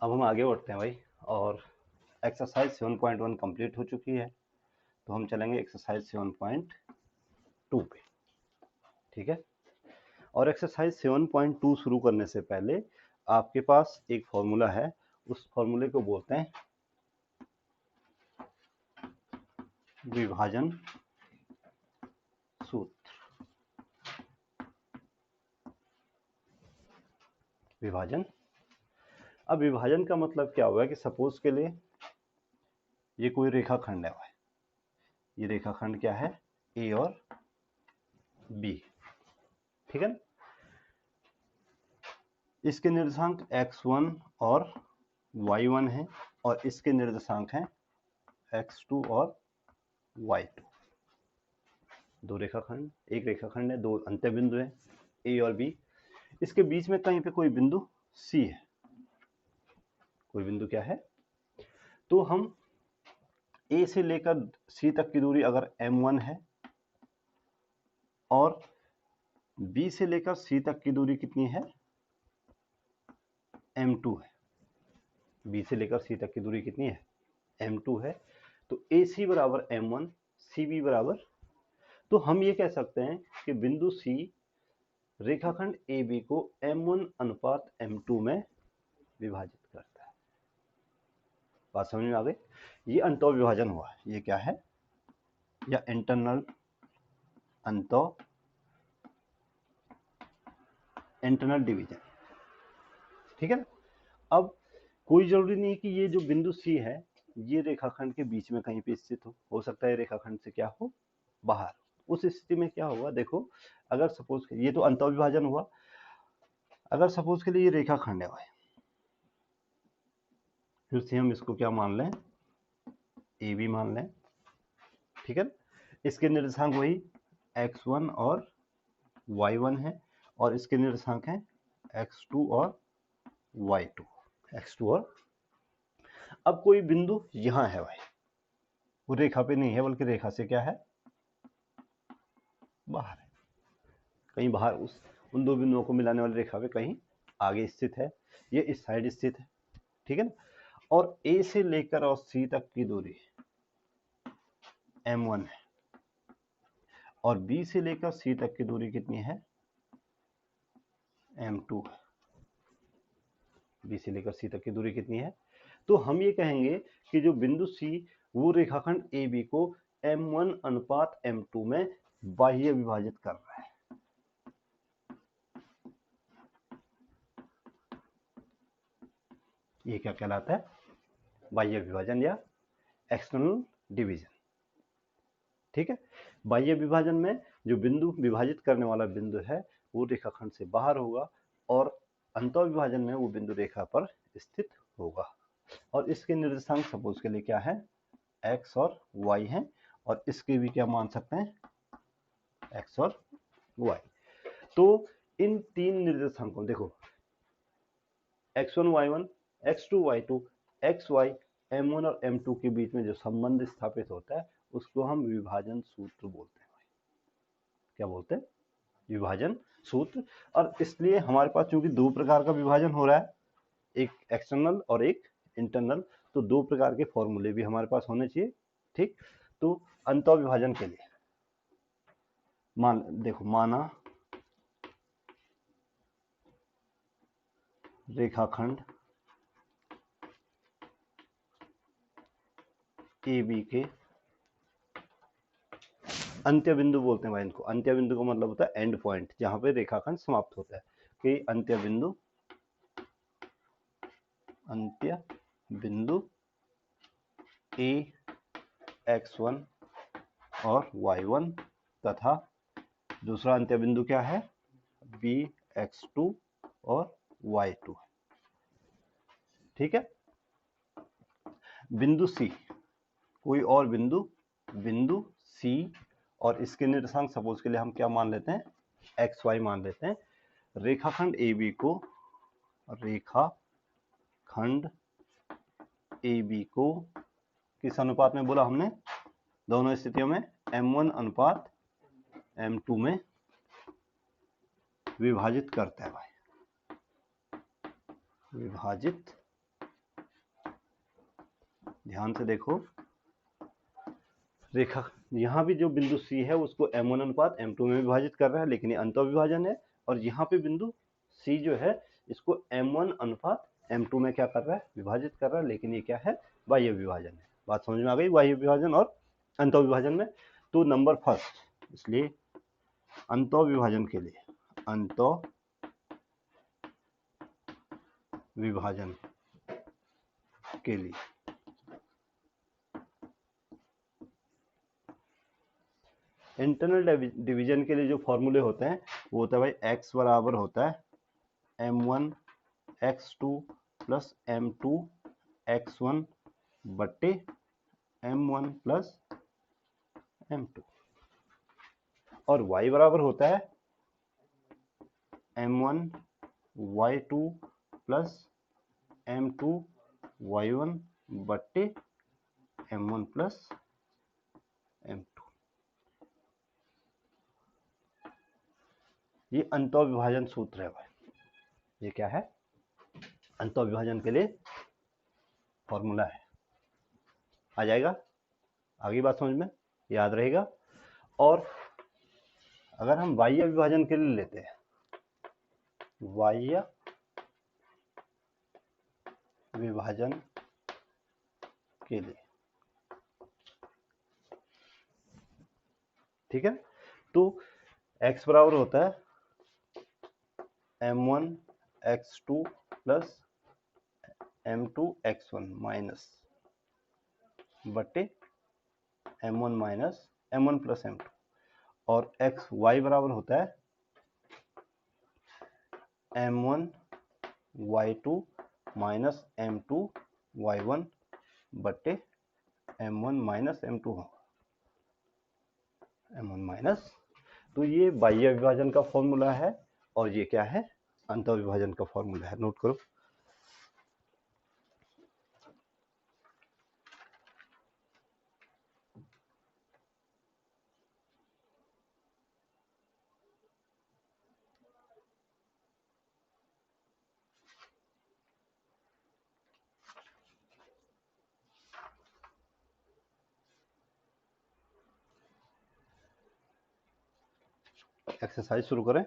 अब हम आगे बढ़ते हैं भाई। और एक्सरसाइज 7.1 कंप्लीट हो चुकी है, तो हम चलेंगे एक्सरसाइज 7.2 पे। ठीक है। और एक्सरसाइज 7.2 शुरू करने से पहले आपके पास एक फॉर्मूला है, उस फॉर्मूले को बोलते हैं विभाजन सूत्र। विभाजन, अब विभाजन का मतलब क्या हुआ कि सपोज के लिए ये कोई रेखाखंड है भाई। ये रेखाखंड क्या है? ए और बी। ठीक है ना। इसके निर्देशांक x1 और y1 है और इसके निर्देशांक हैं x2 और y2। दो रेखाखंड, एक रेखाखंड है, दो अंत्य बिंदु हैं ए और बी। इसके बीच में कहीं पे कोई बिंदु सी है। कोई बिंदु क्या है? तो हम ए से लेकर सी तक की दूरी अगर m1 है और बी से लेकर सी तक की दूरी कितनी है? m2 है। बी से लेकर सी तक की दूरी कितनी है? m2 है। तो ए सी बराबर m1, सी बी बराबर, तो हम ये कह सकते हैं कि बिंदु सी रेखाखंड ए बी को m1 अनुपात m2 में विभाजित करता है। बात समझ में आ गई? ये अंतः विभाजन हुआ। ये क्या है? या इंटरनल इंटरनल डिवीजन। ठीक है ना। अब कोई जरूरी नहीं कि ये जो बिंदु सी है ये रेखाखंड के बीच में कहीं पे स्थित हो सकता है रेखाखंड से क्या हो? बाहर। उस स्थिति में क्या होगा? देखो, अगर सपोज ये तो अंतः विभाजन हुआ। अगर सपोज के लिए ये रेखाखंड है भाई, फिर से हम इसको क्या मान लें? ए बी मान लें। ठीक है। इसके निर्देशांक वही x1 और y1 है और इसके निर्देशांक हैं x2 और y2। x2 और, अब कोई बिंदु यहां है भाई, वो रेखा पे नहीं है बल्कि रेखा से क्या है? बाहर है। कहीं बाहर उन दो बिंदुओं को मिलाने वाली रेखा पे कहीं आगे स्थित है। ये इस साइड स्थित है। ठीक है ना। और ए से लेकर और सी तक की दूरी m1 है और बी से लेकर सी तक की दूरी कितनी है? m2 है। बी से लेकर सी तक की दूरी कितनी है? तो हम ये कहेंगे कि जो बिंदु सी वो रेखाखंड ए बी को m1 अनुपात m2 में बाह्य विभाजित कर रहा है। ये क्या कहलाता है? बाह्य विभाजन या एक्सटर्नल डिवीजन। ठीक है। बाह्य विभाजन में जो बिंदु विभाजित करने वाला बिंदु है वो रेखाखंड से बाहर होगा और अंतः विभाजन में वो बिंदु रेखा पर स्थित होगा। और इसके निर्देशांक सपोज के लिए क्या है? x और y है और इसके भी क्या मान सकते हैं? x और y। तो इन तीन निर्देशांकों, देखो x1 y1, x2 y2, xy m1 और m2 के बीच में जो संबंध स्थापित होता है उसको हम विभाजन सूत्र बोलते हैं। क्या बोलते हैं? विभाजन सूत्र। और इसलिए हमारे पास चूंकि दो प्रकार का विभाजन हो रहा है, एक एक्सटर्नल और एक इंटरनल, तो दो प्रकार के फॉर्मूले भी हमारे पास होने चाहिए। ठीक। तो अंतः विभाजन के लिए देखो, माना रेखाखंड ए बी के अंत्य बिंदु बोलते हैं भाई इनको। अंत्य बिंदु का मतलब होता है एंड पॉइंट, जहां पे रेखाखंड समाप्त होता है। कि अंत्य बिंदु ए x1 और y1 तथा दूसरा अंत्य बिंदु क्या है? बी x2 और y2। ठीक है। बिंदु सी, कोई और बिंदु सी और इसके निर्देशांक सपोज के लिए हम क्या मान लेते हैं? एक्स वाई मान लेते हैं। रेखाखंड ए बी को किस अनुपात में बोला हमने? दोनों स्थितियों में m1 अनुपात m2 में विभाजित करता है भाई। विभाजित ध्यान से देखो, रेखा यहाँ भी जो बिंदु सी है उसको m1 अनुपात m2 में विभाजित कर रहा है, लेकिन ये अंतः विभाजन है। और यहाँ पे बिंदु सी जो है इसको m1 अनुपात m2 में क्या कर रहा है, विभाजित कर रहा है, लेकिन ये क्या है, बाह्य विभाजन है। बात समझ में आ गई, बाह्य विभाजन और अंतः विभाजन में। तो नंबर फर्स्ट, इसलिए अंतः विभाजन के लिए, अंतः विभाजन के लिए इंटरनल डिवीजन के लिए जो फॉर्मूले होते हैं वो होता है भाई x बराबर होता है m1 x2 plus m2 x1 बट्टे m1 प्लस m2, और y बराबर होता है m1 y2 plus m2 y1 बट्टे m1 प्लस m2। ये अंतः विभाजन सूत्र है भाई, ये क्या है, अंतः विभाजन के लिए फॉर्मूला है। आ जाएगा, आगे बात समझ में, याद रहेगा। और अगर हम बाह्य विभाजन के लिए लेते हैं, बाह्य विभाजन के लिए, ठीक है, तो x बराबर होता है m1 x2 plus m2 x1 minus बट्टे m1 minus m1 plus m2, और y बराबर होता है m1 y2 minus m2 y1 बट्टे m1 minus m2 m1 minus. तो ये बाह्य विभाजन का फॉर्मूला है, और ये क्या है, अंतः विभाजन का फॉर्मूला है। नोट करो। एक्सरसाइज शुरू करें।